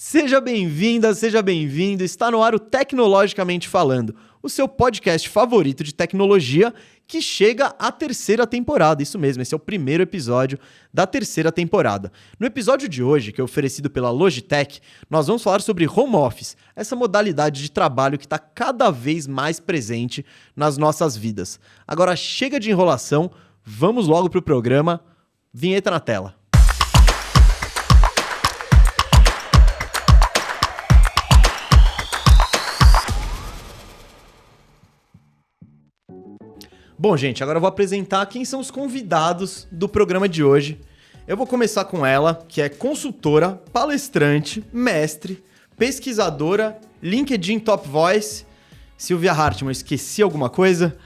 Seja bem-vinda, seja bem-vindo. Está no ar o Tecnologicamente Falando, o seu podcast favorito de tecnologia que chega à terceira temporada. Isso mesmo, esse é o primeiro episódio da terceira temporada. No episódio de hoje, que é oferecido pela Logitech, nós vamos falar sobre home office, essa modalidade de trabalho que está cada vez mais presente nas nossas vidas. Agora chega de enrolação, vamos logo para o programa. Vinheta na tela. Bom, gente, agora eu vou apresentar quem são os convidados do programa de hoje. Eu vou começar com ela, que é consultora, palestrante, mestre, pesquisadora, LinkedIn Top Voice. Silvia Hartmann, esqueci alguma coisa?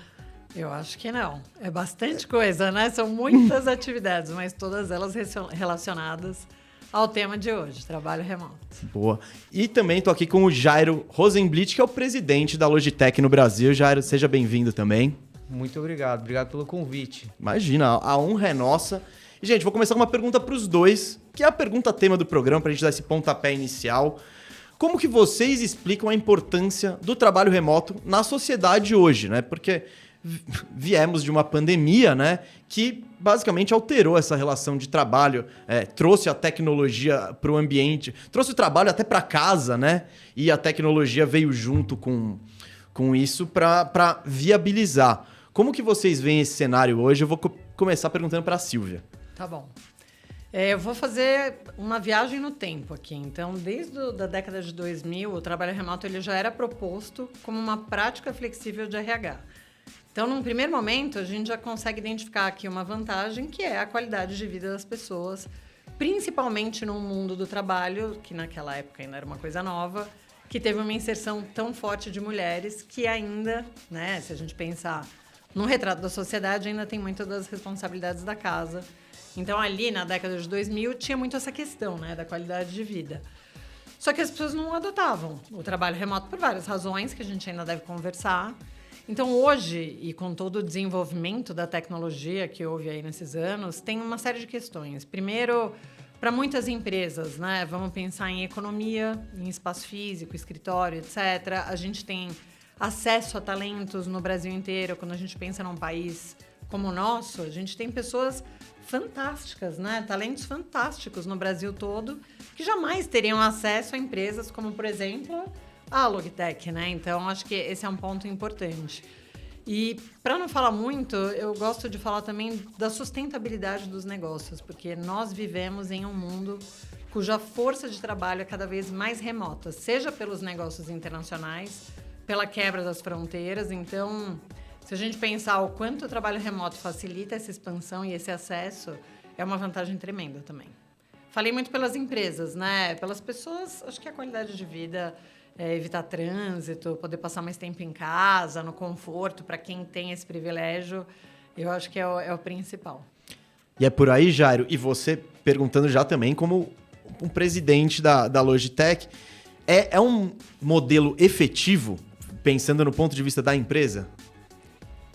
Eu acho que não. É bastante coisa, né? São muitas atividades, mas todas elas relacionadas ao tema de hoje, trabalho remoto. Boa. E também estou aqui com o Jairo Rosenblit, que é o presidente da Logitech no Brasil. Jairo, seja bem-vindo também. Muito obrigado pelo convite. Imagina, a honra é nossa. E, gente, vou começar com uma pergunta para os dois, que é a pergunta tema do programa, para a gente dar esse pontapé inicial. Como que vocês explicam a importância do trabalho remoto na sociedade hoje, né? Porque viemos de uma pandemia, né, que basicamente alterou essa relação de trabalho, trouxe a tecnologia para o ambiente, trouxe o trabalho até para casa, né? E a tecnologia veio junto com isso para viabilizar. Como que vocês veem esse cenário hoje? Eu vou começar perguntando para a Silvia. Tá bom. Eu vou fazer uma viagem no tempo aqui. Então, desde a década de 2000, o trabalho remoto ele já era proposto como uma prática flexível de RH. Então, num primeiro momento, a gente já consegue identificar aqui uma vantagem, que é a qualidade de vida das pessoas, principalmente no mundo do trabalho, que naquela época ainda era uma coisa nova, que teve uma inserção tão forte de mulheres que ainda, né, se a gente pensar no retrato da sociedade, ainda tem muitas das responsabilidades da casa. Então, ali na década de 2000, tinha muito essa questão, né, da qualidade de vida. Só que as pessoas não adotavam o trabalho remoto por várias razões que a gente ainda deve conversar. Então, hoje, e com todo o desenvolvimento da tecnologia que houve aí nesses anos, tem uma série de questões. Primeiro, para muitas empresas, né, vamos pensar em economia, em espaço físico, escritório, etc. A gente tem acesso a talentos no Brasil inteiro. Quando a gente pensa num país como o nosso, a gente tem pessoas fantásticas, né? Talentos fantásticos no Brasil todo, que jamais teriam acesso a empresas como, por exemplo, a Logitech, né? Então, acho que esse é um ponto importante. E, para não falar muito, eu gosto de falar também da sustentabilidade dos negócios, porque nós vivemos em um mundo cuja força de trabalho é cada vez mais remota, seja pelos negócios internacionais, pela quebra das fronteiras. Então, se a gente pensar o quanto o trabalho remoto facilita essa expansão e esse acesso, é uma vantagem tremenda também. Falei muito pelas empresas, né? Pelas pessoas, acho que a qualidade de vida, evitar trânsito, poder passar mais tempo em casa, no conforto, para quem tem esse privilégio, eu acho que é o principal. E é por aí, Jairo, e você perguntando já também como um presidente da Logitech, é um modelo efetivo, pensando no ponto de vista da empresa?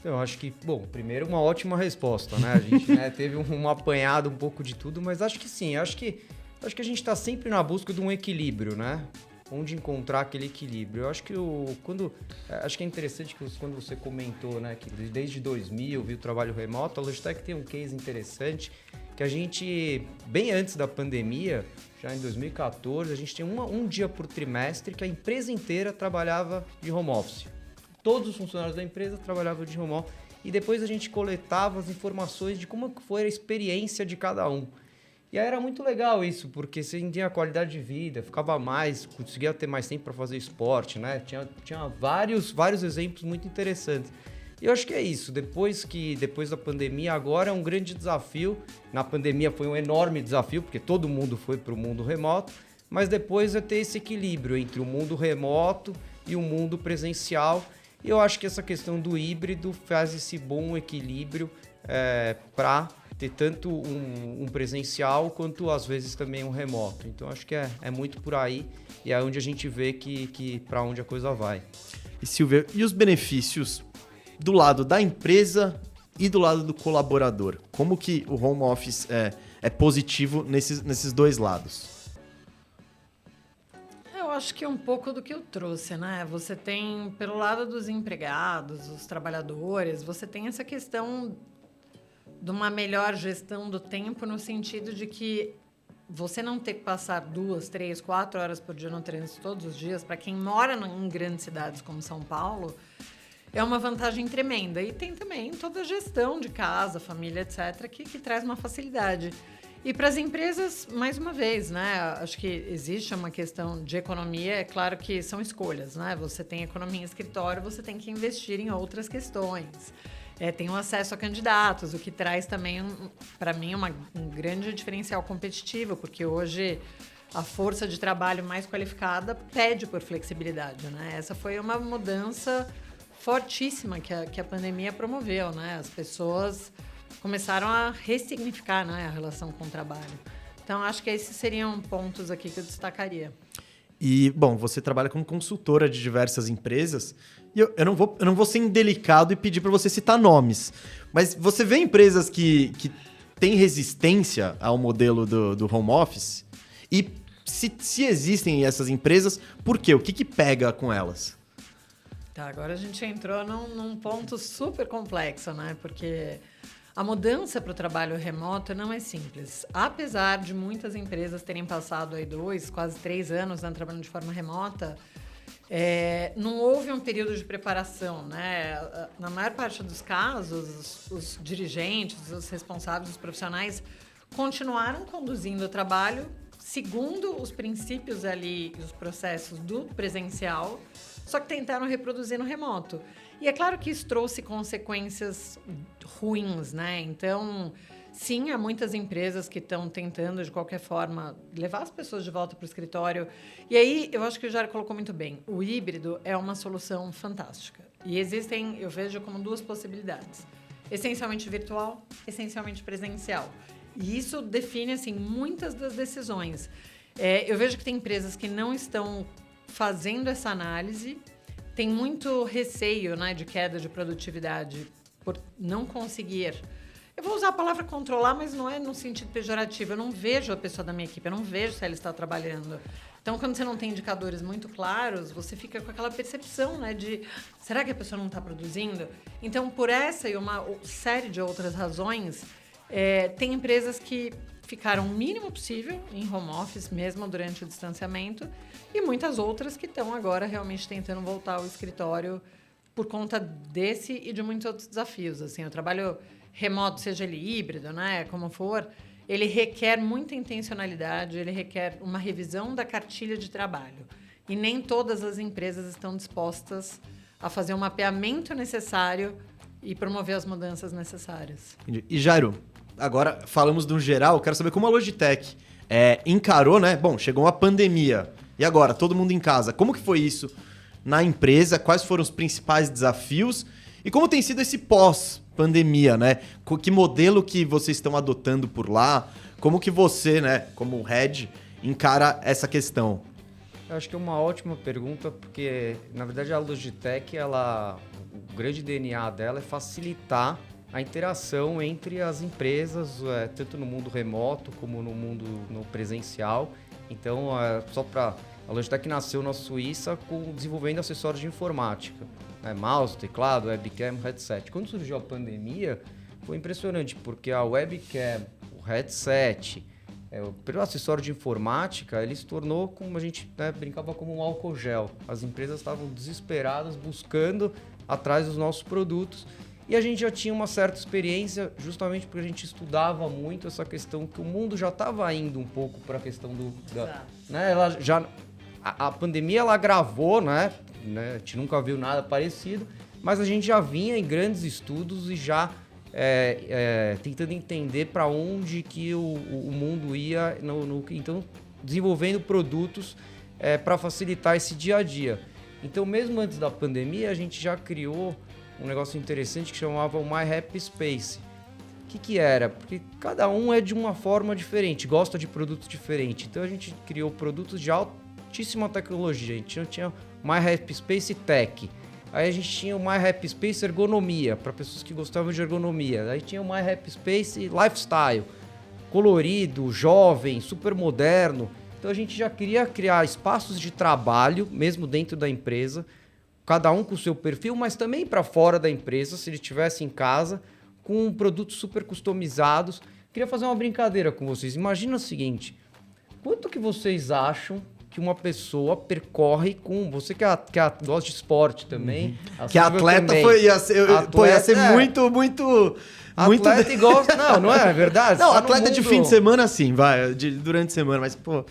Eu acho que, bom, primeiro uma ótima resposta, né? A gente teve um apanhado um pouco de tudo, mas acho que sim, acho que a gente está sempre na busca de um equilíbrio, né? Onde encontrar aquele equilíbrio. Eu acho que acho que é interessante que quando você comentou, né, que desde 2000 viu o trabalho remoto, a Logitech tem um case interessante que a gente, bem antes da pandemia, já em 2014, a gente tinha um dia por trimestre que a empresa inteira trabalhava de home office. Todos os funcionários da empresa trabalhavam de home office e depois a gente coletava as informações de como foi a experiência de cada um. E aí era muito legal isso, porque você tinha a qualidade de vida, ficava mais, conseguia ter mais tempo para fazer esporte, né? Tinha vários exemplos muito interessantes. E eu acho que é isso, depois da pandemia, agora é um grande desafio. Na pandemia foi um enorme desafio, porque todo mundo foi para o mundo remoto, mas depois é ter esse equilíbrio entre o mundo remoto e o mundo presencial. E eu acho que essa questão do híbrido faz esse bom equilíbrio para ter tanto um presencial quanto às vezes também um remoto. Então acho que é muito por aí e é onde a gente vê que para onde a coisa vai. E Silvia, e os benefícios do lado da empresa e do lado do colaborador? Como que o home office é positivo nesses dois lados? acho que um pouco do que eu trouxe, né? Você tem, pelo lado dos empregados, os trabalhadores, você tem essa questão de uma melhor gestão do tempo no sentido de que você não ter que passar 2, 3, 4 horas por dia no trânsito todos os dias, para quem mora em grandes cidades como São Paulo, é uma vantagem tremenda. E tem também toda a gestão de casa, família, etc., que traz uma facilidade. E para as empresas, mais uma vez, né? Acho que existe uma questão de economia, é claro que são escolhas, né? Você tem economia em escritório, você tem que investir em outras questões. Tem o acesso a candidatos, o que traz também, para mim, um grande diferencial competitivo, porque hoje a força de trabalho mais qualificada pede por flexibilidade, né? Essa foi uma mudança fortíssima que a pandemia promoveu, né? As pessoas começaram a ressignificar, né, a relação com o trabalho. Então, acho que esses seriam pontos aqui que eu destacaria. E, bom, você trabalha como consultora de diversas empresas. E eu não vou ser indelicado e pedir para você citar nomes. Mas você vê empresas que têm resistência ao modelo do home office? E se existem essas empresas, por quê? O que pega com elas? Tá, agora a gente entrou num ponto super complexo, né? Porque a mudança para o trabalho remoto não é simples. Apesar de muitas empresas terem passado aí 2, quase 3 anos, né, trabalhando de forma remota, não houve um período de preparação, né? Na maior parte dos casos, os dirigentes, os responsáveis, os profissionais continuaram conduzindo o trabalho segundo os princípios ali, os processos do presencial, só que tentaram reproduzir no remoto. E é claro que isso trouxe consequências ruins, né? Então, sim, há muitas empresas que estão tentando, de qualquer forma, levar as pessoas de volta para o escritório. E aí, eu acho que o Jair colocou muito bem. O híbrido é uma solução fantástica. E existem, eu vejo como 2 possibilidades. Essencialmente virtual, essencialmente presencial. E isso define, assim, muitas das decisões. Eu vejo que tem empresas que não estão fazendo essa análise, tem muito receio, né, de queda de produtividade por não conseguir. Eu vou usar a palavra controlar, mas não é no sentido pejorativo. Eu não vejo a pessoa da minha equipe, eu não vejo se ela está trabalhando. Então, quando você não tem indicadores muito claros, você fica com aquela percepção, né, de será que a pessoa não está produzindo? Então, por essa e uma série de outras razões, tem empresas que ficaram o mínimo possível em home office, mesmo durante o distanciamento, e muitas outras que estão agora realmente tentando voltar ao escritório por conta desse e de muitos outros desafios. Assim, o trabalho remoto, seja ele híbrido, né, como for, ele requer muita intencionalidade, ele requer uma revisão da cartilha de trabalho. E nem todas as empresas estão dispostas a fazer o mapeamento necessário e promover as mudanças necessárias. E Jairo, agora falamos do geral, quero saber como a Logitech encarou, né? Bom, chegou uma pandemia. E agora, todo mundo em casa. Como que foi isso na empresa? Quais foram os principais desafios? E como tem sido esse pós-pandemia, né? Que modelo que vocês estão adotando por lá? Como que você, né, como head, encara essa questão? Eu acho que é uma ótima pergunta, porque, na verdade, a Logitech, o grande DNA dela é facilitar a interação entre as empresas, tanto no mundo remoto como no mundo presencial. Então, a Logitech nasceu na Suíça desenvolvendo acessórios de informática, né? Mouse, teclado, webcam, headset. Quando surgiu a pandemia, foi impressionante, porque a webcam, o headset, o acessório de informática, ele se tornou, como a gente, né, brincava, como um álcool gel. As empresas estavam desesperadas buscando atrás dos nossos produtos. E a gente já tinha uma certa experiência, justamente porque a gente estudava muito essa questão que o mundo já estava indo um pouco para a questão né, a pandemia ela agravou, né? A gente nunca viu nada parecido, mas a gente já vinha em grandes estudos e já tentando entender para onde que o mundo ia, então desenvolvendo produtos para facilitar esse dia a dia. Então, mesmo antes da pandemia, a gente já criou um negócio interessante que chamava o My Happy Space. O que era? Porque cada um é de uma forma diferente, gosta de produtos diferentes. Então a gente criou produtos de altíssima tecnologia. A gente tinha My Happy Space Tech. Aí a gente tinha o My Happy Space Ergonomia, para pessoas que gostavam de ergonomia. Aí tinha o My Happy Space Lifestyle, colorido, jovem, super moderno. Então a gente já queria criar espaços de trabalho, mesmo dentro da empresa, cada um com o seu perfil, mas também para fora da empresa, se ele estivesse em casa, com produtos super customizados. Queria fazer uma brincadeira com vocês. Imagina o seguinte, quanto que vocês acham que uma pessoa percorre com... Você que gosta de esporte também. Que atleta também. ia ser muito... Atleta e gosta... Não é verdade? Não, atleta de fim de semana sim, durante a semana, mas, pô...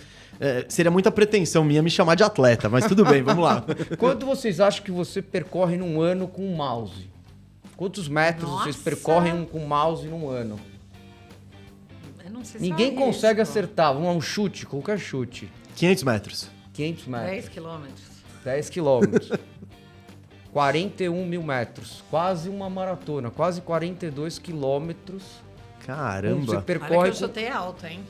seria muita pretensão minha me chamar de atleta, mas tudo bem, vamos lá. Quanto vocês acham que você percorre num ano com um mouse? Quantos metros vocês percorrem com o mouse num ano? Eu não sei se Ninguém consegue acertar. Vamos lá, um chute, qualquer chute. 500 metros. 500 metros. 10 quilômetros. 10 quilômetros. 41 mil metros. Quase uma maratona. Quase 42 quilômetros. Caramba. Você Olha percorre... que eu chutei alto, hein?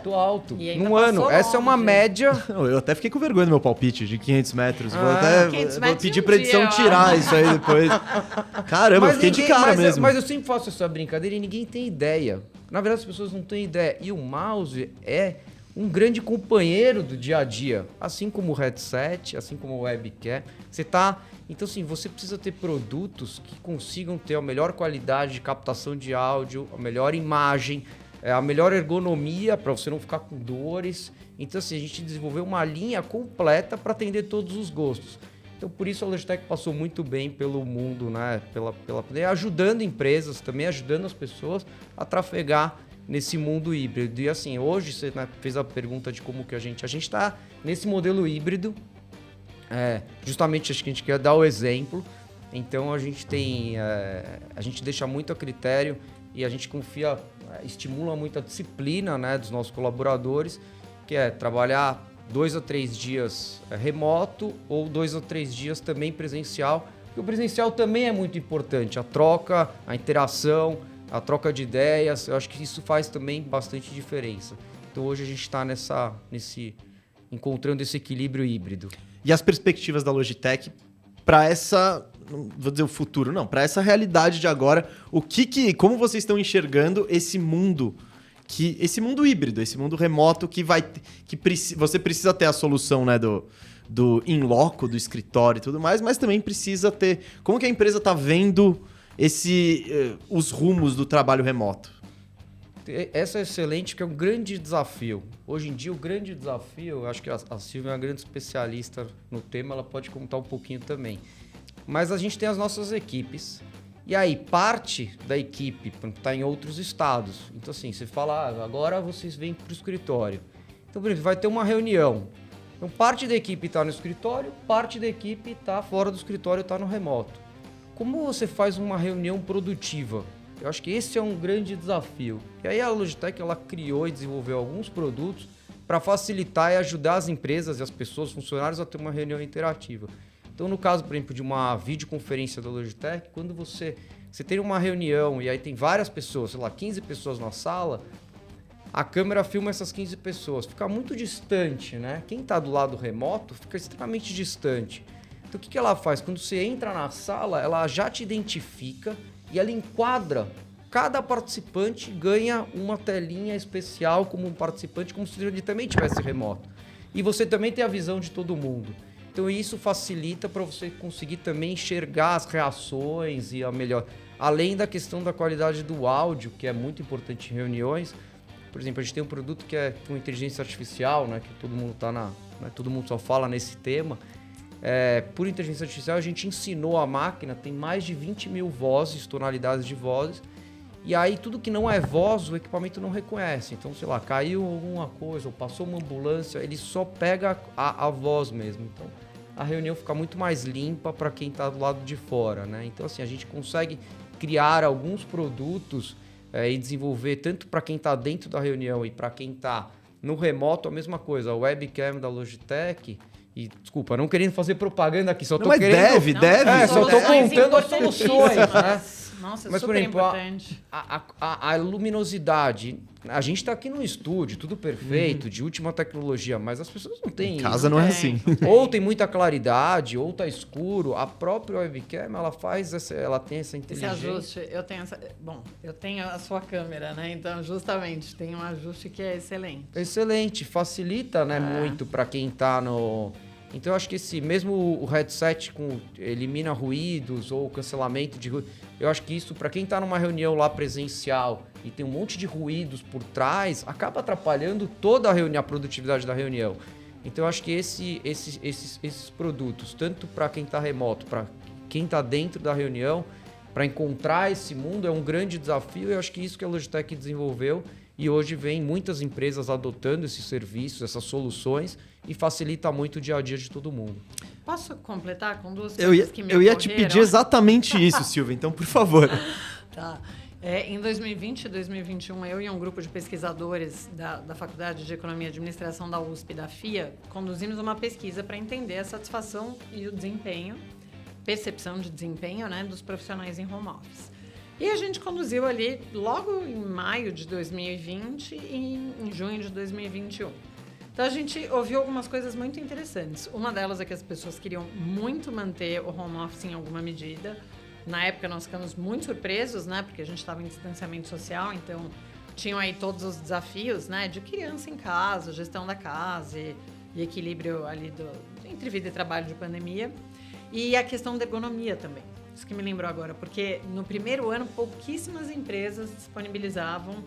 Tô alto. E ainda Num ano. passou Essa é uma longe. média... Eu até fiquei com vergonha do meu palpite de 500 metros. Vou 500 vou metros pedir um pra edição dia, ó. tirar isso aí depois. Caramba, eu fiquei de cara mesmo. Mas eu sempre faço essa brincadeira e ninguém tem ideia. Na verdade, as pessoas não têm ideia. E o mouse é um grande companheiro do dia a dia. Assim como o headset, assim como o webcam. Então, assim, você precisa ter produtos que consigam ter a melhor qualidade de captação de áudio, a melhor imagem, a melhor ergonomia para você não ficar com dores. Então, assim, a gente desenvolveu uma linha completa para atender todos os gostos. Então, por isso a Logitech passou muito bem pelo mundo, né? Ajudando empresas, também ajudando as pessoas a trafegar nesse mundo híbrido. E assim, hoje você fez a pergunta de como que a gente está nesse modelo híbrido. Justamente acho que a gente quer dar o exemplo. Então a gente a gente deixa muito a critério e a gente estimula muito a disciplina, né, dos nossos colaboradores, que é trabalhar 2 a 3 dias remoto ou 2 a 3 dias também presencial. E o presencial também é muito importante, a troca, a interação, a troca de ideias. Eu acho que isso faz também bastante diferença. Então hoje a gente está encontrando esse equilíbrio híbrido. E as perspectivas da Logitech para essa, não vou dizer o futuro, não, para essa realidade de agora, como vocês estão enxergando esse mundo híbrido, esse mundo remoto você precisa ter a solução, né, do in loco, do escritório e tudo mais, mas também precisa ter, como que a empresa está vendo os rumos do trabalho remoto? Essa é excelente, porque é um grande desafio. Hoje em dia, o grande desafio, eu acho que a Silvia é uma grande especialista no tema, ela pode contar um pouquinho também. Mas a gente tem as nossas equipes, e aí parte da equipe está em outros estados. Então assim, você fala, agora vocês vêm para o escritório. Então, por exemplo, vai ter uma reunião. Então, parte da equipe está no escritório, parte da equipe está fora do escritório, está no remoto. Como você faz uma reunião produtiva? Eu acho que esse é um grande desafio. E aí a Logitech ela criou e desenvolveu alguns produtos para facilitar e ajudar as empresas e as pessoas, os funcionários, a ter uma reunião interativa. Então, no caso, por exemplo, de uma videoconferência da Logitech, quando você tem uma reunião e aí tem várias pessoas, sei lá, 15 pessoas na sala, a câmera filma essas 15 pessoas. Fica muito distante, né? Quem está do lado remoto fica extremamente distante. Então, o que ela faz? Quando você entra na sala, ela já te identifica e ela enquadra. Cada participante ganha uma telinha especial como um participante, como se ele também tivesse remoto. E você também tem a visão de todo mundo. Então isso facilita para você conseguir também enxergar as reações e a melhor. Além da questão da qualidade do áudio, que é muito importante em reuniões. Por exemplo, a gente tem um produto que é com inteligência artificial, né, que todo mundo todo mundo só fala nesse tema. Por inteligência artificial, a gente ensinou a máquina, tem mais de 20 mil vozes, tonalidades de vozes, e aí tudo que não é voz, o equipamento não reconhece. Então, sei lá, caiu alguma coisa, ou passou uma ambulância, ele só pega a voz mesmo. Então, a reunião fica muito mais limpa para quem está do lado de fora, né? Então, assim, a gente consegue criar alguns produtos e desenvolver tanto para quem está dentro da reunião e para quem está no remoto, a mesma coisa. A webcam da Logitech... E, desculpa, não querendo fazer propaganda aqui, só tô querendo... Deve. Só tô contando as soluções, né? Nossa, Mas, super por exemplo, importante. a luminosidade. A gente está aqui no estúdio, tudo perfeito, de última tecnologia, mas as pessoas não têm. Em casa não é assim. Ou tem muita claridade, ou tá escuro. A própria webcam, ela tem essa Esse inteligência. ajuste, eu tenho a sua câmera, né? Então, justamente, tem um ajuste que é excelente. Excelente, facilita, né, muito para quem tá no... Então, eu acho que mesmo o headset elimina ruídos ou cancelamento de ruído, eu acho que isso, para quem tá numa reunião lá presencial e tem um monte de ruídos por trás, acaba atrapalhando toda a reunião, a produtividade da reunião. Então, eu acho que esses produtos, tanto para quem tá remoto, para quem tá dentro da reunião, para encontrar esse mundo, é um grande desafio. Eu acho que isso que a Logitech desenvolveu e hoje vem muitas empresas adotando esses serviços, essas soluções, e facilita muito o dia a dia de todo mundo. Posso completar com duas Eu coisas que me ia ocorreram? te pedir exatamente isso, Silvia, então, por favor. Tá. Em 2020 e 2021, eu e um grupo de pesquisadores da Faculdade de Economia e Administração da USP e da FIA conduzimos uma pesquisa para entender a satisfação e o desempenho, percepção de desempenho, né, dos profissionais em home office. E a gente conduziu ali logo em maio de 2020 e em junho de 2021. Então, a gente ouviu algumas coisas muito interessantes. Uma delas é que as pessoas queriam muito manter o home office em alguma medida. Na época, nós ficamos muito surpresos, né? Porque a gente estava em distanciamento social, então tinham aí todos os desafios, né? De criança em casa, gestão da casa e equilíbrio ali entre vida e trabalho de pandemia. E a questão da ergonomia também. Isso que me lembrou agora, porque no primeiro ano, pouquíssimas empresas disponibilizavam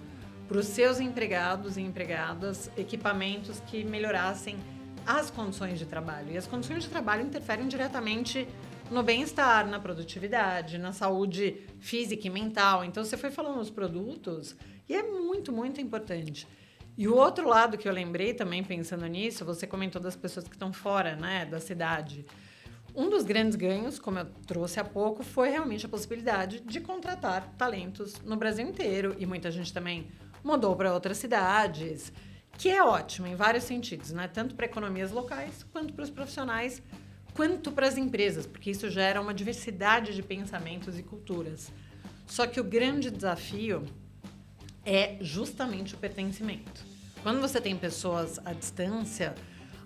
para os seus empregados e empregadas equipamentos que melhorassem as condições de trabalho. E as condições de trabalho interferem diretamente no bem-estar, na produtividade, na saúde física e mental. Então, você foi falando os produtos e é muito, muito importante. E o outro lado que eu lembrei também, pensando nisso, você comentou das pessoas que estão fora, né, da cidade. Um dos grandes ganhos, como eu trouxe há pouco, foi realmente a possibilidade de contratar talentos no Brasil inteiro. E muita gente também mudou para outras cidades, que é ótimo em vários sentidos, né? Tanto para economias locais, quanto para os profissionais, quanto para as empresas, porque isso gera uma diversidade de pensamentos e culturas. Só que o grande desafio é justamente o pertencimento. Quando você tem pessoas à distância,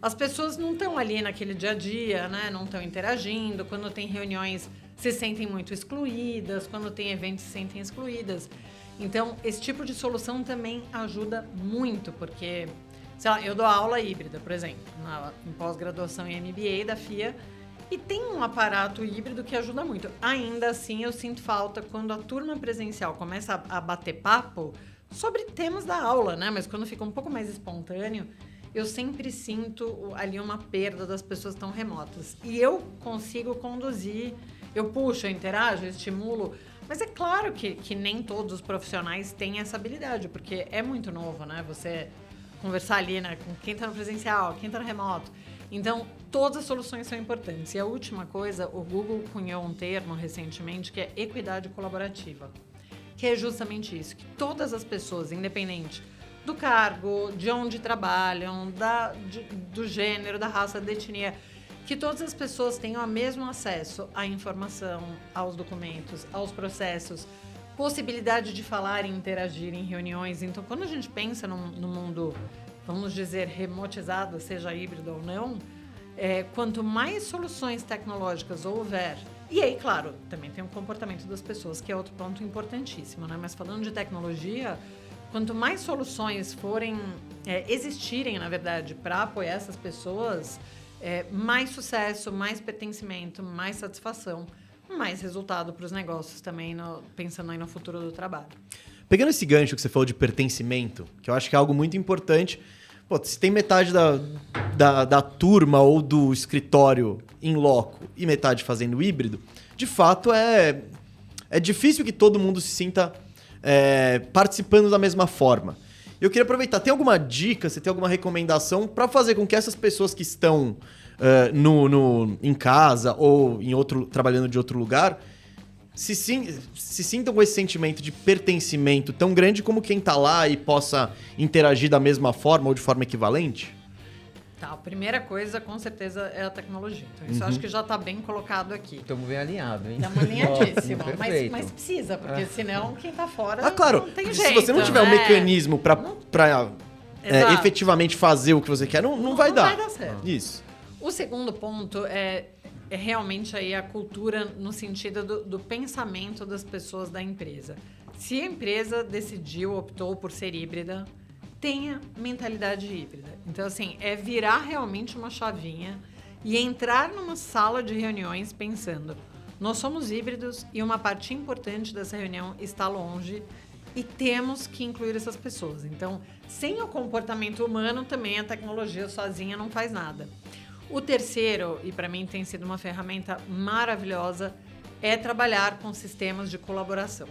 as pessoas não estão ali naquele dia a dia, né? Não estão interagindo. Quando tem reuniões, se sentem muito excluídas. Quando tem eventos, se sentem excluídas. Então, esse tipo de solução também ajuda muito, porque, sei lá, eu dou aula híbrida, por exemplo, em pós-graduação em MBA da FIA, e tem um aparato híbrido que ajuda muito. Ainda assim, eu sinto falta quando a turma presencial começa a bater papo sobre temas da aula, né? Mas quando fica um pouco mais espontâneo, eu sempre sinto ali uma perda das pessoas tão remotas. E eu consigo conduzir, eu puxo, eu interajo, eu estimulo. Mas é claro que nem todos os profissionais têm essa habilidade, porque é muito novo, né? Você conversar ali, né, com quem está no presencial, quem está no remoto. Então, todas as soluções são importantes. E a última coisa, o Google cunhou um termo recentemente que é equidade colaborativa, que é justamente isso, que todas as pessoas, independente do cargo, de onde trabalham, do gênero, da raça, da etnia, que todas as pessoas tenham o mesmo acesso à informação, aos documentos, aos processos, possibilidade de falar e interagir em reuniões. Então, quando a gente pensa no mundo, vamos dizer, remotizado, seja híbrido ou não, quanto mais soluções tecnológicas houver, e aí, claro, também tem o comportamento das pessoas, que é outro ponto importantíssimo, né? Mas falando de tecnologia, quanto mais soluções existirem, na verdade, para apoiar essas pessoas, mais sucesso, mais pertencimento, mais satisfação, mais resultado para os negócios também, pensando aí no futuro do trabalho. Pegando esse gancho que você falou de pertencimento, que eu acho que é algo muito importante. Pô, se tem metade da turma ou do escritório em loco e metade fazendo híbrido, de fato é difícil que todo mundo se sinta participando da mesma forma. Eu queria aproveitar, tem alguma dica, você tem alguma recomendação para fazer com que essas pessoas que estão em casa ou trabalhando de outro lugar se sintam com esse sentimento de pertencimento tão grande como quem está lá e possa interagir da mesma forma ou de forma equivalente? Tá, a primeira coisa, com certeza, é a tecnologia. Então, isso eu acho que já está bem colocado aqui. Estamos bem alinhados, hein? Estamos alinhadíssimos. Perfeito. Mas precisa, porque senão quem está fora claro, não tem se jeito. você não tiver um mecanismo para efetivamente fazer o que você quer, não vai dar. Não vai dar certo. Isso. O segundo ponto é realmente aí a cultura no sentido do pensamento das pessoas da empresa. Se a empresa decidiu, optou por ser híbrida, tenha mentalidade híbrida. Então, assim, é virar realmente uma chavinha e entrar numa sala de reuniões pensando, nós somos híbridos e uma parte importante dessa reunião está longe e temos que incluir essas pessoas. Então, sem o comportamento humano, também a tecnologia sozinha não faz nada. O terceiro, e para mim tem sido uma ferramenta maravilhosa, é trabalhar com sistemas de colaboração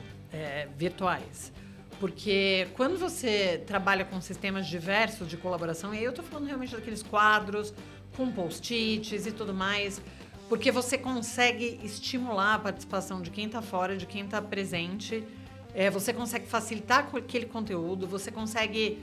virtuais. Porque quando você trabalha com sistemas diversos de colaboração, e aí eu estou falando realmente daqueles quadros com post-its e tudo mais, porque você consegue estimular a participação de quem está fora, de quem está presente, você consegue facilitar aquele conteúdo, você consegue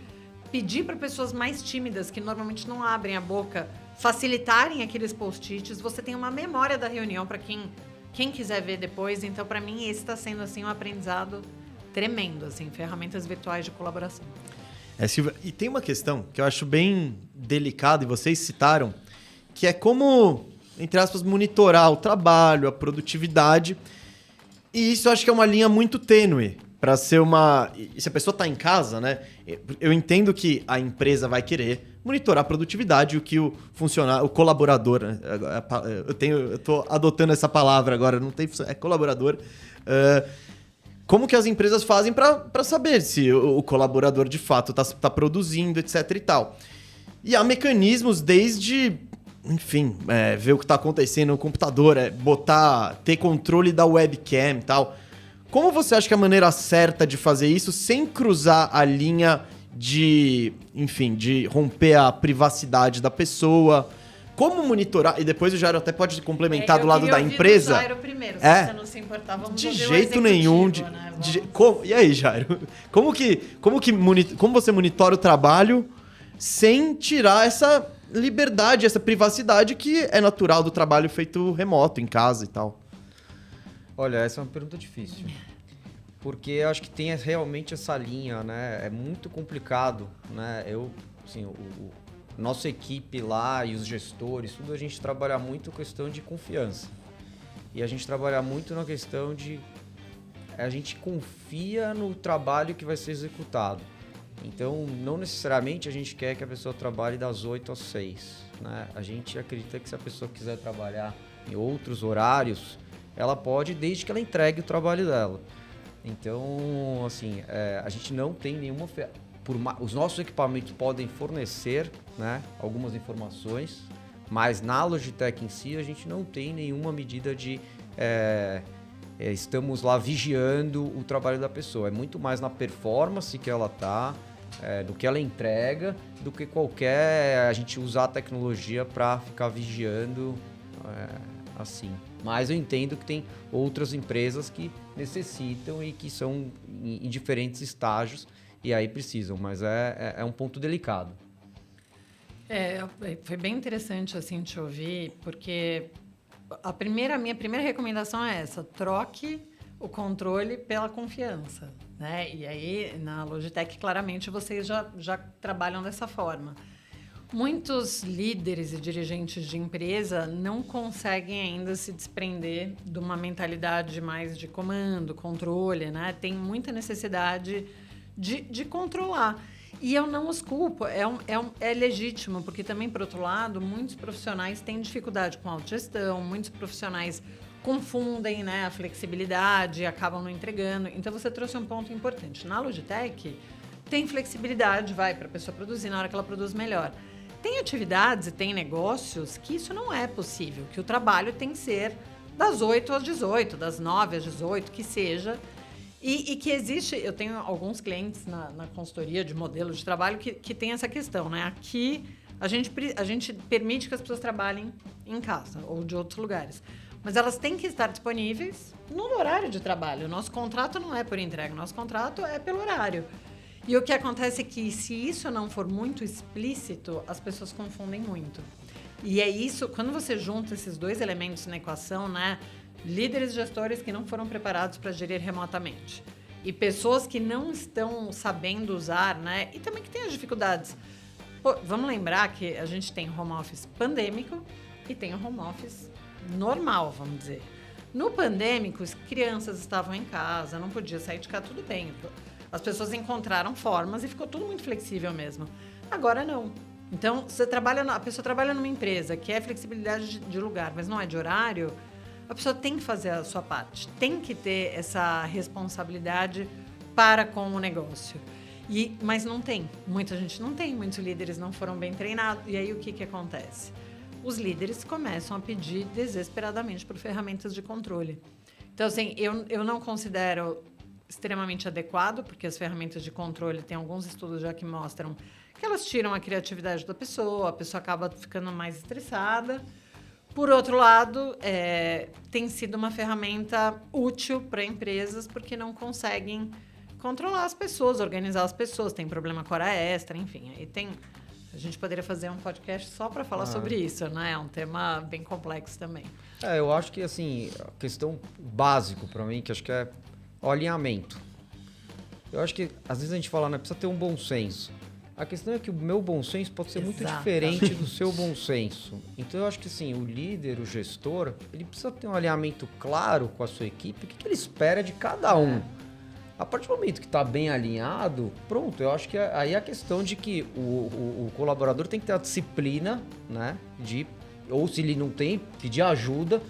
pedir para pessoas mais tímidas, que normalmente não abrem a boca, facilitarem aqueles post-its, você tem uma memória da reunião para quem quiser ver depois. Então, para mim, esse está sendo assim, um aprendizado tremendo, assim, ferramentas virtuais de colaboração. Silvia, e tem uma questão que eu acho bem delicada, e vocês citaram, que é como, entre aspas, monitorar o trabalho, a produtividade. E isso eu acho que é uma linha muito tênue para ser uma... E se a pessoa está em casa, né? Eu entendo que a empresa vai querer monitorar a produtividade, o que o funcionário, o colaborador, né? Eu tô adotando essa palavra agora, não tem, é colaborador. Como que as empresas fazem para saber se o colaborador de fato está produzindo, etc e tal. E há mecanismos desde, enfim, ver o que está acontecendo no computador, ter controle da webcam e tal. Como você acha que é a maneira certa de fazer isso sem cruzar a linha de romper a privacidade da pessoa? Como monitorar? E depois o Jairo até pode complementar do lado da empresa. Do Jairo primeiro, se você não se importar, vamos de ouvir jeito o nenhum. né? E aí, Jairo? Como você monitora o trabalho sem tirar essa liberdade, essa privacidade que é natural do trabalho feito remoto, em casa e tal? Olha, essa é uma pergunta difícil. Porque eu acho que tem realmente essa linha, né? É muito complicado, né? Nossa equipe lá e os gestores, tudo, a gente trabalha muito questão de confiança. E a gente trabalha muito na questão de... A gente confia no trabalho que vai ser executado. Então, não necessariamente a gente quer que a pessoa trabalhe das 8 às 6, né? A gente acredita que se a pessoa quiser trabalhar em outros horários, ela pode, desde que ela entregue o trabalho dela. Então, assim, a gente não tem nenhuma... Os nossos equipamentos podem fornecer, né, algumas informações, mas na Logitech em si a gente não tem nenhuma medida de... estamos lá vigiando o trabalho da pessoa. É muito mais na performance que ela está, do que ela entrega, do que a gente usar a tecnologia para ficar vigiando assim. Mas eu entendo que tem outras empresas que necessitam e que são em diferentes estágios e aí precisam, mas é um ponto delicado. Foi bem interessante assim te ouvir, porque minha primeira recomendação é essa: troque o controle pela confiança, né? E aí na Logitech claramente vocês já trabalham dessa forma. Muitos líderes e dirigentes de empresa não conseguem ainda se desprender de uma mentalidade mais de comando, controle, né? Tem muita necessidade de controlar. E eu não os culpo, é legítimo, porque também, por outro lado, muitos profissionais têm dificuldade com a autogestão, muitos profissionais confundem, né, a flexibilidade e acabam não entregando. Então, você trouxe um ponto importante. Na Logitech, tem flexibilidade, para a pessoa produzir na hora que ela produz melhor. Tem atividades e tem negócios que isso não é possível, que o trabalho tem que ser das 8 às 18, das 9 às 18, que seja. E que existe, eu tenho alguns clientes na consultoria de modelo de trabalho que tem essa questão, né? Aqui a gente permite que as pessoas trabalhem em casa ou de outros lugares, mas elas têm que estar disponíveis no horário de trabalho. O nosso contrato não é por entrega, o nosso contrato é pelo horário. E o que acontece é que, se isso não for muito explícito, as pessoas confundem muito. E é isso, quando você junta esses dois elementos na equação, né? Líderes e gestores que não foram preparados para gerir remotamente. E pessoas que não estão sabendo usar, né? E também que têm as dificuldades. Pô, vamos lembrar que a gente tem home office pandêmico e tem o home office normal, vamos dizer. No pandêmico, as crianças estavam em casa, não podia sair de casa, tudo bem. As pessoas encontraram formas e ficou tudo muito flexível mesmo. Agora não. Então, a pessoa trabalha numa empresa que é flexibilidade de lugar, mas não é de horário, a pessoa tem que fazer a sua parte, tem que ter essa responsabilidade para com o negócio. Mas não tem. Muita gente não tem, muitos líderes não foram bem treinados. E aí o que acontece? Os líderes começam a pedir desesperadamente por ferramentas de controle. Então, assim, eu não considero extremamente adequado, porque as ferramentas de controle, tem alguns estudos já que mostram que elas tiram a criatividade da pessoa, a pessoa acaba ficando mais estressada. Por outro lado, tem sido uma ferramenta útil para empresas porque não conseguem controlar as pessoas, organizar as pessoas, tem problema com hora extra, enfim. Aí a gente poderia fazer um podcast só para falar sobre isso, né? É um tema bem complexo também. Eu acho que, assim, a questão básica para mim, que acho que é o alinhamento. Eu acho que, às vezes a gente fala, né, precisa ter um bom senso. A questão é que o meu bom senso pode ser muito diferente do seu bom senso. Então, eu acho que, assim, o líder, o gestor, ele precisa ter um alinhamento claro com a sua equipe, o que ele espera de cada um. A partir do momento que está bem alinhado, pronto, eu acho que aí é a questão de que o colaborador tem que ter a disciplina, né, ou se ele não tem, pedir ajuda,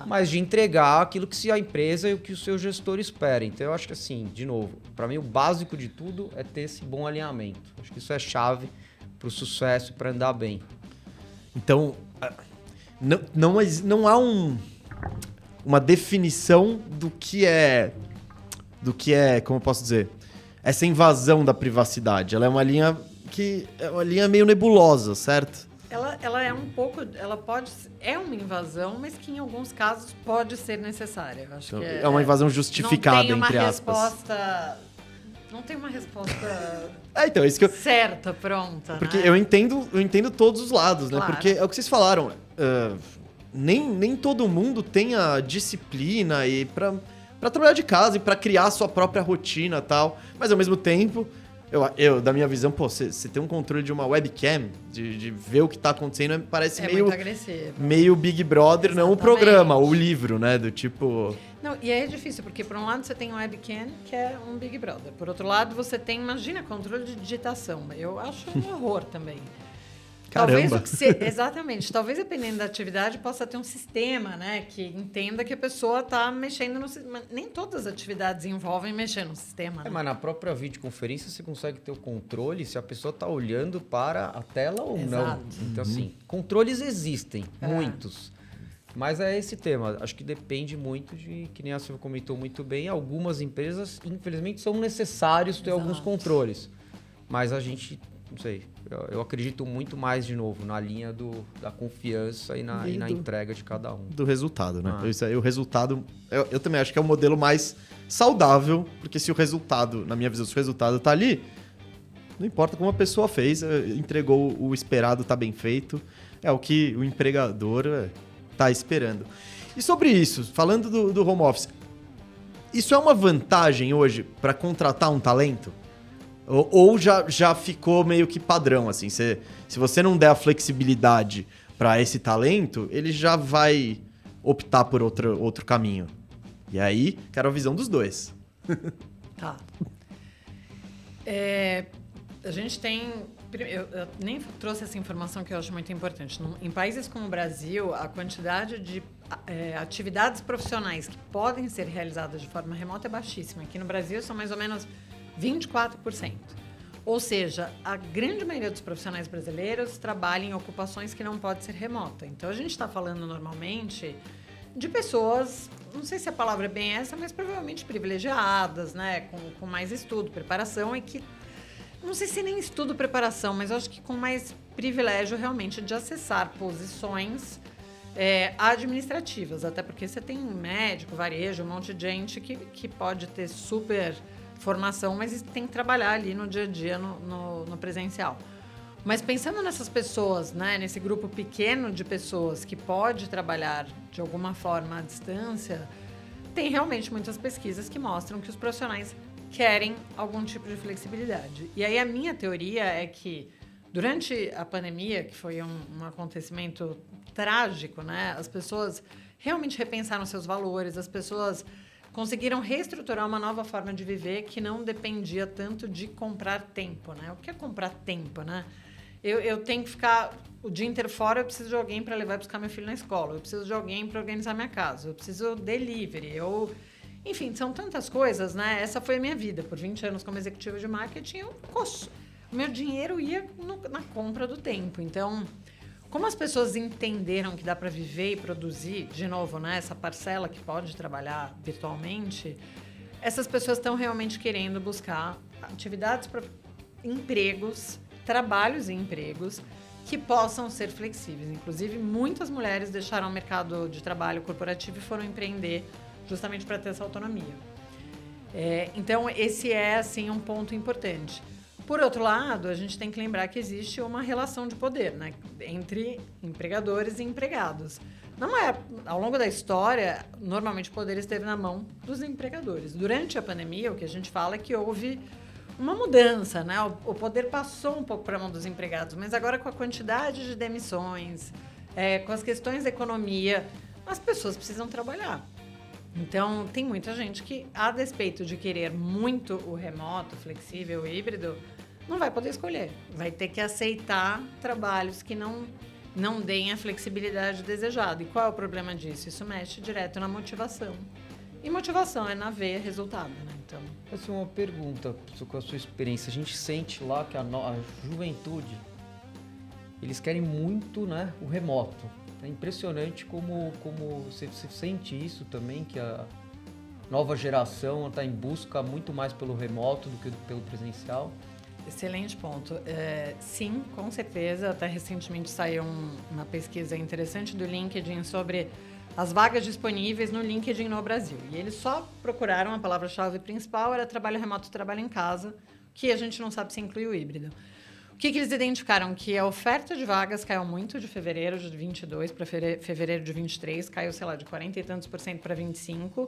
mas de entregar aquilo que a empresa e o que o seu gestor espera. Então, eu acho que, assim, de novo, para mim o básico de tudo é ter esse bom alinhamento. Acho que isso é chave para o sucesso e para andar bem. Então, não há uma definição do que é, como eu posso dizer, essa invasão da privacidade. Ela é uma linha meio nebulosa, certo? Ela é um pouco, é uma invasão, mas que em alguns casos pode ser necessária. Eu acho então, que é uma invasão justificada, entre aspas. Não tem uma resposta então, é isso que certa, pronta. Porque né? eu entendo todos os lados, né? Claro. Porque é o que vocês falaram. Nem todo mundo tem a disciplina e pra trabalhar de casa e pra criar a sua própria rotina e tal. Mas ao mesmo tempo, eu da minha visão, você ter um controle de uma webcam, de ver o que tá acontecendo, parece meio muito agressivo. Meio Big Brother, não o programa, o livro, né? Do tipo... Não, e aí é difícil, porque por um lado você tem um webcam, que é um Big Brother. Por outro lado, você tem, imagina, controle de digitação. Eu acho um horror também. Caramba. Exatamente. Talvez, dependendo da atividade, possa ter um sistema, né? Que entenda que a pessoa está mexendo no sistema. Nem todas as atividades envolvem mexer no sistema. Né? Mas na própria videoconferência você consegue ter o controle se a pessoa está olhando para a tela ou não. Então, assim, controles existem, muitos. Mas é esse tema. Acho que depende muito de, que nem a Silvia comentou muito bem, algumas empresas, infelizmente, são necessários ter alguns controles. Mas a gente, não sei, eu acredito muito mais, de novo, na linha da confiança e na entrega de cada um. Do resultado, né? Isso aí, o resultado, eu também acho que é o modelo mais saudável, porque se o resultado, na minha visão, se o resultado tá ali, não importa como a pessoa fez, entregou o esperado, tá bem feito, é o que o empregador tá esperando. E sobre isso, falando do home office, isso é uma vantagem hoje para contratar um talento? Ou já ficou meio que padrão, assim? Se você não der a flexibilidade para esse talento, ele já vai optar por outro caminho. E aí, quero a visão dos dois. Tá. A gente tem... Eu nem trouxe essa informação que eu acho muito importante. Em países como o Brasil, a quantidade de atividades profissionais que podem ser realizadas de forma remota é baixíssima. Aqui no Brasil são mais ou menos 24%. Ou seja, a grande maioria dos profissionais brasileiros trabalha em ocupações que não podem ser remota. Então, a gente está falando normalmente de pessoas, não sei se a palavra é bem essa, mas provavelmente privilegiadas, né? Com mais estudo, preparação e que... Não sei se nem estudo, preparação, mas eu acho que com mais privilégio realmente de acessar posições administrativas. Até porque você tem médico, varejo, um monte de gente que pode ter super formação, mas tem que trabalhar ali no dia a dia, no presencial. Mas pensando nessas pessoas, né, nesse grupo pequeno de pessoas que pode trabalhar de alguma forma à distância, tem realmente muitas pesquisas que mostram que os profissionais querem algum tipo de flexibilidade. E aí a minha teoria é que durante a pandemia, que foi um acontecimento trágico, né, as pessoas realmente repensaram seus valores, as pessoas conseguiram reestruturar uma nova forma de viver que não dependia tanto de comprar tempo, né? O que é comprar tempo, né? Eu tenho que ficar o dia inteiro fora, eu preciso de alguém para levar e buscar meu filho na escola, eu preciso de alguém para organizar minha casa, eu preciso delivery, enfim, são tantas coisas, né? Essa foi a minha vida. Por 20 anos como executiva de marketing, o meu dinheiro ia na compra do tempo. Então, como as pessoas entenderam que dá para viver e produzir, de novo, né? Essa parcela que pode trabalhar virtualmente, essas pessoas estão realmente querendo buscar atividades para empregos, trabalhos e empregos que possam ser flexíveis. Inclusive, muitas mulheres deixaram o mercado de trabalho corporativo e foram empreender justamente para ter essa autonomia. Então, esse é, assim, um ponto importante. Por outro lado, a gente tem que lembrar que existe uma relação de poder, né, entre empregadores e empregados. Ao longo da história, normalmente o poder esteve na mão dos empregadores. Durante a pandemia, o que a gente fala é que houve uma mudança, né? O poder passou um pouco para a mão dos empregados, mas agora com a quantidade de demissões, com as questões da economia, as pessoas precisam trabalhar. Então, tem muita gente que, a despeito de querer muito o remoto, flexível, híbrido, não vai poder escolher. Vai ter que aceitar trabalhos que não deem a flexibilidade desejada. E qual é o problema disso? Isso mexe direto na motivação. E motivação é na veia resultado, né? Então... Essa é uma pergunta, com a sua experiência. A gente sente lá que a juventude, eles querem muito, né, o remoto. É impressionante como você sente isso também, que a nova geração está em busca muito mais pelo remoto do que pelo presencial. Excelente ponto. Sim, com certeza. Até recentemente saiu uma pesquisa interessante do LinkedIn sobre as vagas disponíveis no LinkedIn no Brasil. E eles só procuraram, a palavra-chave principal era trabalho remoto e trabalho em casa, que a gente não sabe se inclui o híbrido. O que eles identificaram? Que a oferta de vagas caiu muito de fevereiro de 22 para fevereiro de 23, caiu, sei lá, de 40 e tantos % para 25%.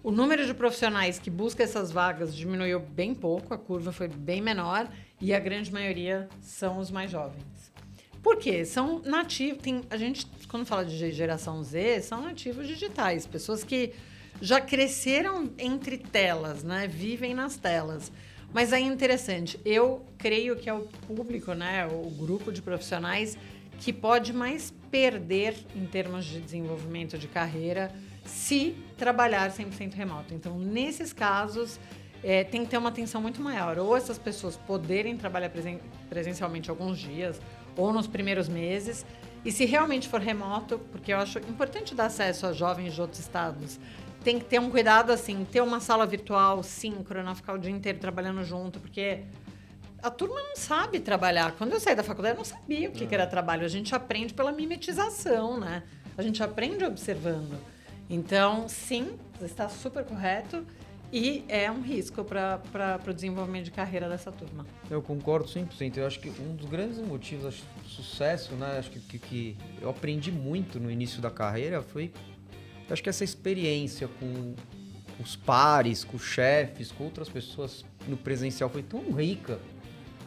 O número de profissionais que busca essas vagas diminuiu bem pouco, a curva foi bem menor e a grande maioria são os mais jovens. Por quê? São nativos, a gente, quando fala de geração Z, são nativos digitais, pessoas que já cresceram entre telas, né? Vivem nas telas. Mas aí é interessante, eu creio que é o público, né, o grupo de profissionais que pode mais perder em termos de desenvolvimento de carreira se trabalhar 100% remoto. Então, nesses casos, tem que ter uma atenção muito maior. Ou essas pessoas poderem trabalhar presencialmente alguns dias, ou nos primeiros meses. E se realmente for remoto, porque eu acho importante dar acesso a jovens de outros estados, tem que ter um cuidado, assim, ter uma sala virtual síncrona, ficar o dia inteiro trabalhando junto, porque a turma não sabe trabalhar. Quando eu saí da faculdade, eu não sabia o que era trabalho. A gente aprende pela mimetização, né? A gente aprende observando. Então, sim, está super correto e é um risco para o desenvolvimento de carreira dessa turma. Eu concordo 100%. Eu acho que um dos grandes motivos do sucesso, né? Acho que eu aprendi muito no início da carreira foi... Acho que essa experiência com os pares, com os chefes, com outras pessoas no presencial foi tão rica,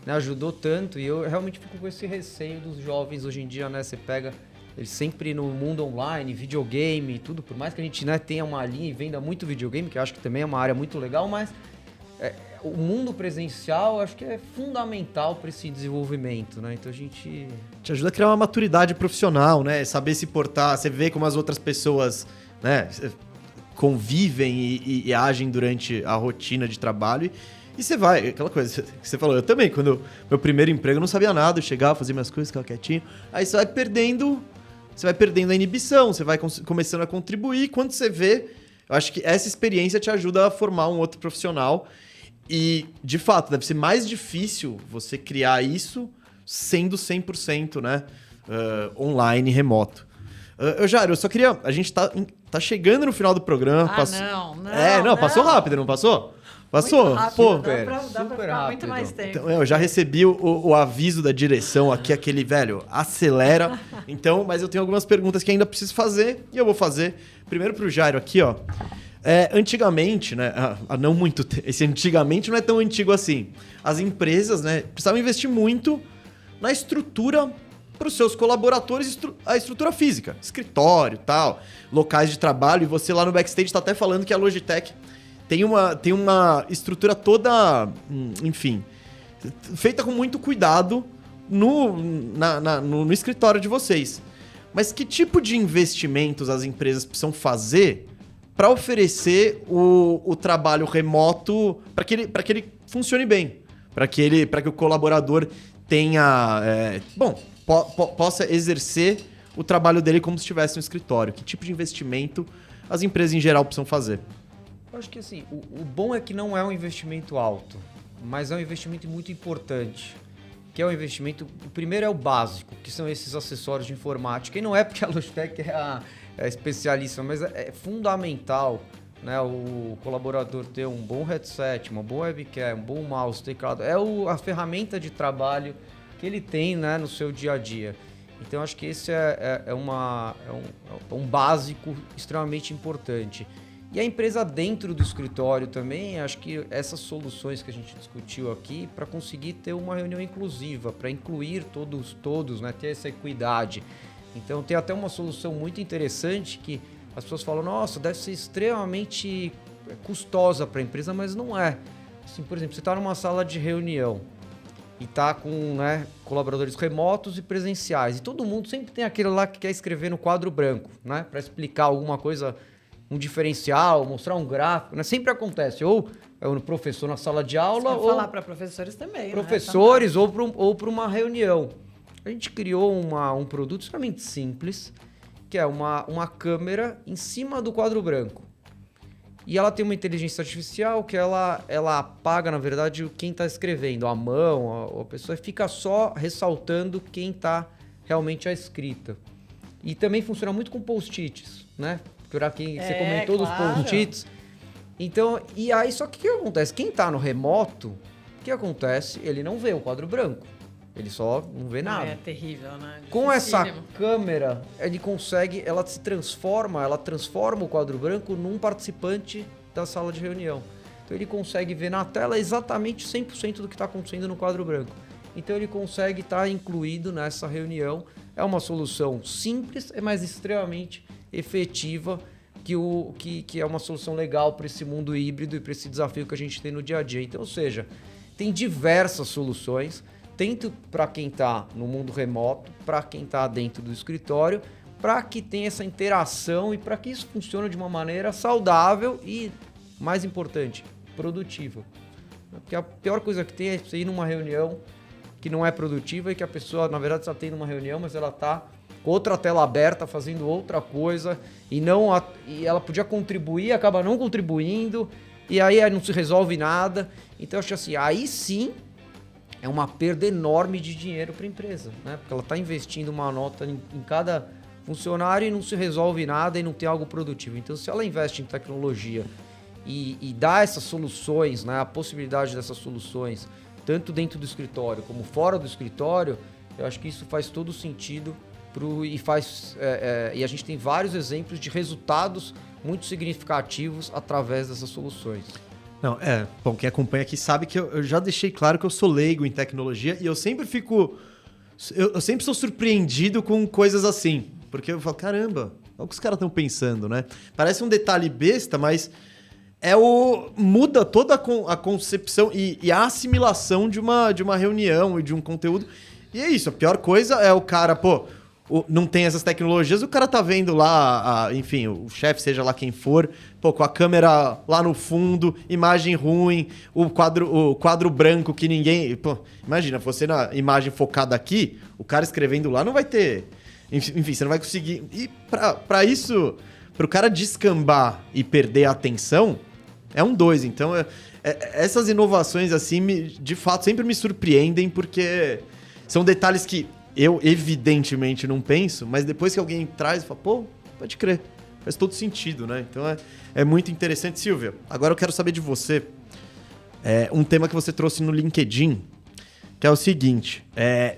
né? Ajudou tanto, e eu realmente fico com esse receio dos jovens hoje em dia, né? Você pega eles sempre no mundo online, videogame e tudo, por mais que a gente, né, tenha uma linha e venda muito videogame, que eu acho que também é uma área muito legal, mas o mundo presencial acho que é fundamental para esse desenvolvimento, né? Então a gente... Te ajuda a criar uma maturidade profissional, né? Saber se portar, você vê como as outras pessoas, né, convivem e agem durante a rotina de trabalho e você vai, aquela coisa que você falou, eu também, quando meu primeiro emprego eu não sabia nada, eu chegava, fazia minhas coisas, ficava quietinho, aí você vai perdendo a inibição, você vai começando a contribuir, quando você vê, eu acho que essa experiência te ajuda a formar um outro profissional e, de fato, deve ser mais difícil você criar isso sendo 100%, né, online, remoto. Jairo, eu só queria... A gente tá chegando no final do programa. Não, passou rápido, não passou? Passou? Muito rápido, Pô, dá pra super ficar rápido. muito mais tempo. então, eu já recebi o aviso da direção aqui, aquele velho, acelera. Então, mas eu tenho algumas perguntas que ainda preciso fazer e eu vou fazer. Primeiro pro Jairo aqui, ó. Antigamente, né? Não muito. Esse antigamente não é tão antigo assim. As empresas, né, precisavam investir muito na estrutura para os seus colaboradores, a estrutura física, escritório, tal, locais de trabalho. E você lá no backstage está até falando que a Logitech tem uma estrutura toda, enfim, feita com muito cuidado no escritório de vocês. Mas que tipo de investimentos as empresas precisam fazer para oferecer o trabalho remoto para que ele funcione bem, para que o colaborador tenha, possa exercer o trabalho dele como se estivesse no escritório? Que tipo de investimento as empresas em geral precisam fazer? Eu acho que assim, o bom é que não é um investimento alto, mas é um investimento muito importante. Que é um investimento, o primeiro é o básico, que são esses acessórios de informática. E não é porque a Logitech é especialista, mas é fundamental, né, o colaborador ter um bom headset, uma boa webcam, um bom mouse, teclado. É a ferramenta de trabalho que ele tem, né, no seu dia a dia. Então acho que esse é um básico extremamente importante. E a empresa dentro do escritório também, acho que essas soluções que a gente discutiu aqui, para conseguir ter uma reunião inclusiva, para incluir todos, né, ter essa equidade. Então tem até uma solução muito interessante que as pessoas falam, nossa, deve ser extremamente custosa para a empresa, mas não é. Assim, por exemplo, você está numa sala de reunião e está com, né, colaboradores remotos e presenciais, e todo mundo sempre tem aquele lá que quer escrever no quadro branco, né, para explicar alguma coisa, um diferencial, mostrar um gráfico, né? Sempre acontece, ou é o professor na sala de aula, ou falar para professores também, professores, né? ou para uma reunião. A gente criou um produto extremamente simples, que é uma câmera em cima do quadro branco. E ela tem uma inteligência artificial que ela apaga, na verdade, quem está escrevendo, a mão, a pessoa, fica só ressaltando quem está realmente a escrita. E também funciona muito com post-its, né? Para quem você comentou dos post-its. Então, e aí, só que o que acontece? Quem está no remoto, o que acontece? Ele não vê o quadro branco. Ele só não vê nada. É terrível, né? Com essa câmera, ela transforma o quadro branco num participante da sala de reunião. Então ele consegue ver na tela exatamente 100% do que está acontecendo no quadro branco. Então ele consegue estar incluído nessa reunião. É uma solução simples, mas extremamente efetiva, que é uma solução legal para esse mundo híbrido e para esse desafio que a gente tem no dia a dia. Então, ou seja, tem diversas soluções, tanto para quem está no mundo remoto, para quem está dentro do escritório, para que tenha essa interação e para que isso funcione de uma maneira saudável e, mais importante, produtiva. Porque a pior coisa que tem é você ir numa reunião que não é produtiva e que a pessoa, na verdade, está tendo uma reunião, mas ela está com outra tela aberta, fazendo outra coisa, e ela podia contribuir, acaba não contribuindo, e aí não se resolve nada. Então, eu acho assim, aí sim é uma perda enorme de dinheiro para a empresa, né? Porque ela está investindo uma nota em cada funcionário e não se resolve nada e não tem algo produtivo. Então, se ela investe em tecnologia e dá essas soluções, né, a possibilidade dessas soluções, tanto dentro do escritório como fora do escritório, eu acho que isso faz todo sentido e a gente tem vários exemplos de resultados muito significativos através dessas soluções. Não, bom, quem acompanha aqui sabe que eu já deixei claro que eu sou leigo em tecnologia e eu sempre eu sempre sou surpreendido com coisas assim, porque eu falo, caramba, olha o que os caras estão pensando, né? Parece um detalhe besta, mas muda toda a concepção e a assimilação de uma reunião e de um conteúdo. E é isso, a pior coisa é o cara, não tem essas tecnologias, o cara tá vendo lá, enfim, o chefe, seja lá quem for, com a câmera lá no fundo, imagem ruim, o quadro branco que ninguém... Imagina, você na imagem focada aqui, o cara escrevendo lá não vai ter... Enfim, você não vai conseguir... E pra isso, pro cara descambar e perder a atenção, é um 2. Então, essas inovações, assim, de fato, sempre me surpreendem, porque são detalhes que eu, evidentemente, não penso, mas depois que alguém traz, eu falo, pode crer, faz todo sentido, né? Então, é muito interessante. Silvia, agora eu quero saber de você. um tema que você trouxe no LinkedIn, que é o seguinte,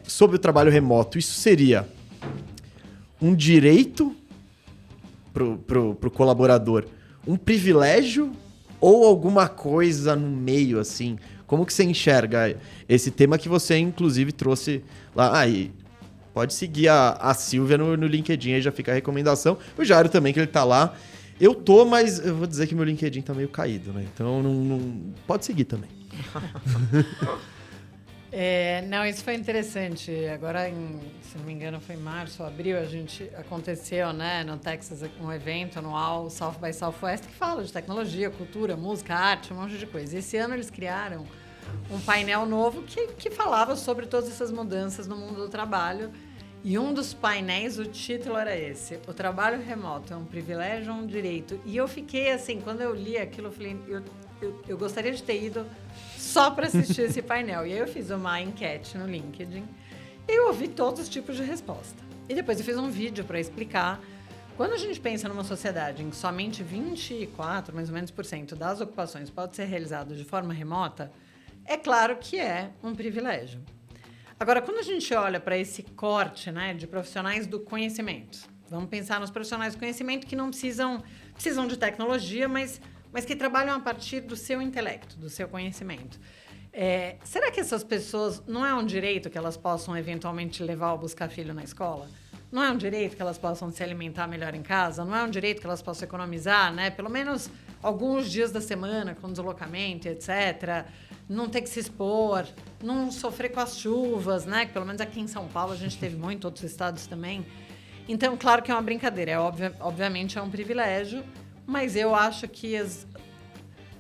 sobre o trabalho remoto, isso seria um direito pro colaborador, um privilégio ou alguma coisa no meio, assim? Como que você enxerga esse tema que você, inclusive, trouxe lá? Aí, pode seguir a Silvia no LinkedIn, aí já fica a recomendação. O Jairo também, que ele tá lá. Eu tô, mas eu vou dizer que meu LinkedIn tá meio caído, né? Então, não pode seguir também. Não, isso foi interessante. Agora, se não me engano, foi em março ou abril, aconteceu, né, no Texas um evento anual, South by Southwest, que fala de tecnologia, cultura, música, arte, um monte de coisa. Esse ano eles criaram um painel novo que falava sobre todas essas mudanças no mundo do trabalho. E um dos painéis, o título era esse: o trabalho remoto é um privilégio ou um direito? E eu fiquei assim, quando eu li aquilo, eu falei, eu gostaria de ter ido só para assistir esse painel. E aí eu fiz uma enquete no LinkedIn e eu ouvi todos os tipos de resposta. E depois eu fiz um vídeo para explicar. Quando a gente pensa numa sociedade em que somente 24, mais ou menos, por cento das ocupações pode ser realizado de forma remota, é claro que é um privilégio. Agora, quando a gente olha para esse corte, né, de profissionais do conhecimento, vamos pensar nos profissionais do conhecimento que não precisam de tecnologia, mas que trabalham a partir do seu intelecto, do seu conhecimento. Será que essas pessoas, não é um direito que elas possam eventualmente levar ou buscar filho na escola? Não é um direito que elas possam se alimentar melhor em casa? Não é um direito que elas possam economizar, né, pelo menos alguns dias da semana com deslocamento, etc., não ter que se expor, não sofrer com as chuvas, né? Que pelo menos aqui em São Paulo a gente teve muito, outros estados também. Então, claro que é uma brincadeira, obviamente é um privilégio, mas eu acho que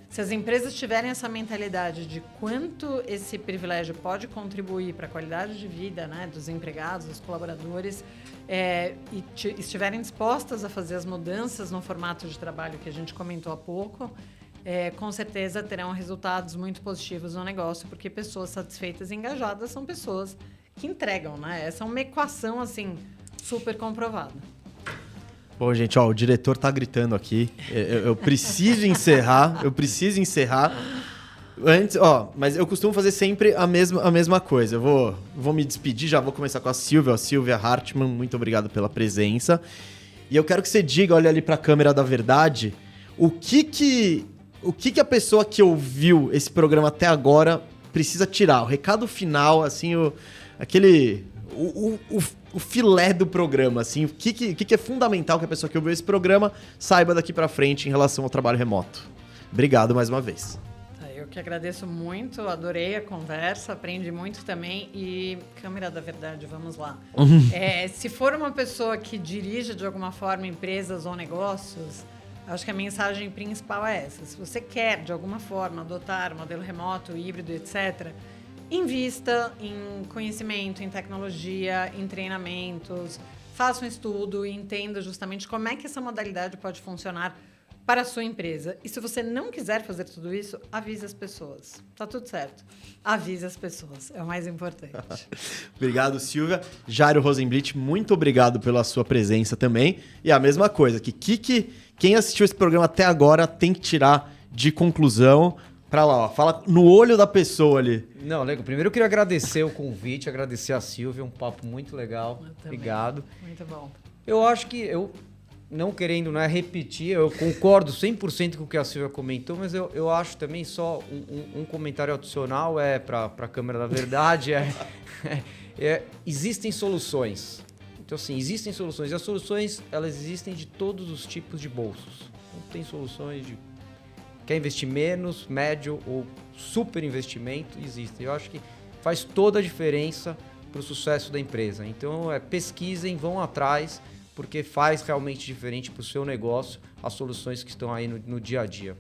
se as empresas tiverem essa mentalidade de quanto esse privilégio pode contribuir para a qualidade de vida, né, dos empregados, dos colaboradores, e estiverem dispostas a fazer as mudanças no formato de trabalho que a gente comentou há pouco, com certeza terão resultados muito positivos no negócio, porque pessoas satisfeitas e engajadas são pessoas que entregam, né? Essa é uma equação, assim, super comprovada. Bom, gente, o diretor tá gritando aqui. Eu preciso encerrar, Antes, mas eu costumo fazer sempre a mesma coisa. Eu vou me despedir, já vou começar com a Silvia Hartmann, muito obrigado pela presença. E eu quero que você diga, olha ali pra câmera da verdade, o que a pessoa que ouviu esse programa até agora precisa tirar? O recado final, assim, o filé do programa, assim, o que é fundamental que a pessoa que ouviu esse programa saiba daqui pra frente em relação ao trabalho remoto. Obrigado mais uma vez. Eu que agradeço muito, adorei a conversa, aprendi muito também e, câmera da verdade, vamos lá. Se for uma pessoa que dirige de alguma forma empresas ou negócios, acho que a mensagem principal é essa. Se você quer, de alguma forma, adotar modelo remoto, híbrido, etc., invista em conhecimento, em tecnologia, em treinamentos, faça um estudo e entenda justamente como é que essa modalidade pode funcionar para a sua empresa. E se você não quiser fazer tudo isso, avise as pessoas. Tá tudo certo. Avise as pessoas. É o mais importante. Obrigado, Silvia. Jairo Rosenblit, muito obrigado pela sua presença também. E a mesma coisa, quem assistiu esse programa até agora tem que tirar de conclusão pra lá, fala no olho da pessoa ali. Não, legal. Primeiro eu queria agradecer o convite, agradecer a Silvia, um papo muito legal. Obrigado. Muito bom. Eu acho que não querendo repetir, eu concordo 100% com o que a Silvia comentou, mas eu acho também só um comentário adicional para a câmera da verdade, existem soluções. Então, assim, existem soluções. E as soluções, elas existem de todos os tipos de bolsos. Então, tem soluções de quer investir menos, médio ou super investimento, existem. Eu acho que faz toda a diferença para o sucesso da empresa. Então, pesquisem, vão atrás, porque faz realmente diferente para o seu negócio as soluções que estão aí no dia a dia.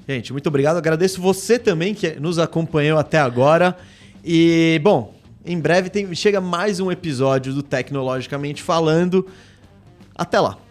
Gente, muito obrigado. Agradeço você também que nos acompanhou até agora. E, bom, em breve chega mais um episódio do Tecnologicamente Falando. Até lá!